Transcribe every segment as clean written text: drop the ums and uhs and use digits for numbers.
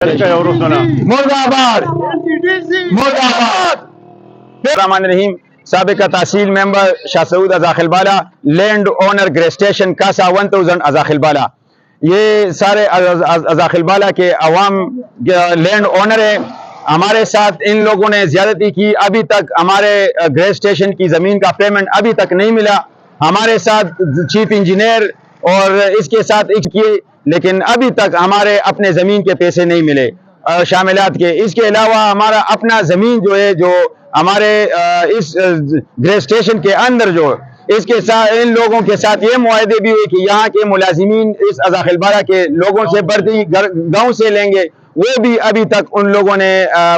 मुर्दाबाद मुर्दाबाद। रहमान रहीम। सबका तहसील member Shah Saud Azakhel Bala, land owner grey station कासा 1000 अज़ाखिल बाला। ये सारे अज़ाखिल बाला के अवाम लैंड ओनर है। हमारे साथ इन लोगों ने ज्यादती की। अभी तक हमारे ग्रे स्टेशन की जमीन का पेमेंट अभी तक नहीं मिला। हमारे साथ चीफ इंजीनियर और इसके साथ किए, लेकिन अभी तक हमारे अपने ज़मीन के पैसे नहीं मिले शामिलात के। इसके अलावा हमारा अपना ज़मीन जो है, जो हमारे इस ग्रे स्टेशन के अंदर जो इसके साथ इन लोगों के साथ ये मुआहदे भी हुए कि यहाँ के मुलाजिमीन इस अज़ाखिल बाला के लोगों से भर्ती गाँव से लेंगे, वो भी अभी तक उन लोगों ने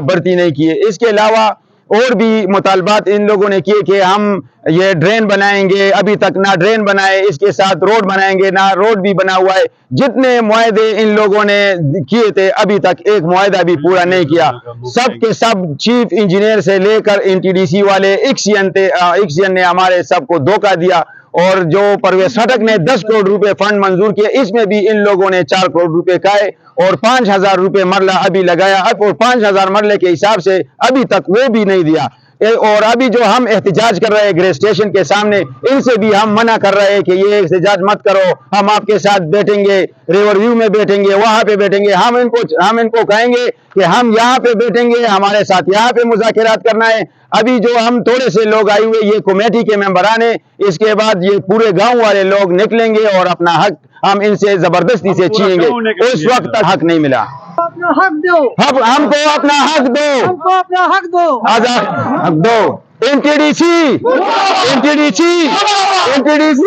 भर्ती नहीं की है। इसके अलावा और भी मुतालबात इन लोगों ने किए कि हम ये ड्रेन बनाएंगे, अभी तक ना ड्रेन बनाए, इसके साथ रोड बनाएंगे, ना रोड भी बना हुआ है। जितने मुआहदे इन लोगों ने किए थे अभी तक एक मुआहदा भी पूरा नहीं किया। सब के सब चीफ इंजीनियर से लेकर एनटीडीसी वाले इक्सियन ने हमारे सबको धोखा दिया। और जो परवेज खटक ने 10 करोड़ रुपए फंड मंजूर किए, इसमें भी इन लोगों ने 4 करोड़ रुपए खाए और 5000 रुपए मरला अभी लगाया। अब और 5000 मरले के हिसाब से अभी तक वो भी नहीं दिया। और अभी जो हम एहतजाज कर रहे हैं ग्रे स्टेशन के सामने, इनसे भी हम मना कर रहे हैं कि ये एहतजाज मत करो, हम आपके साथ बैठेंगे, रिवर व्यू में बैठेंगे, वहां पे बैठेंगे। हम इनको कहेंगे कि हम यहाँ पे बैठेंगे, हमारे साथ यहाँ पे मुज़ाकरात करना है। अभी जो हम थोड़े से लोग आए हुए, ये कमेटी के मेंबरान है, इसके बाद ये पूरे गांव वाले लोग निकलेंगे और अपना हक हम इनसे जबरदस्ती से छीनेंगे। उस वक्त तक हक नहीं मिला। अपना हक दो, हमको अपना हक दो, हमको अपना हक दो, आजाद हक दो। एनटीडीसी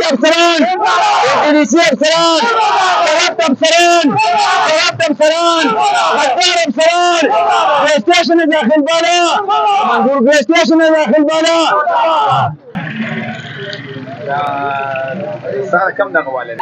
अफसरान, स्टेशन अज़ाखिल बाला, मंजूर स्टेशन अज़ाखिल बाला। सारा कम दंग वाले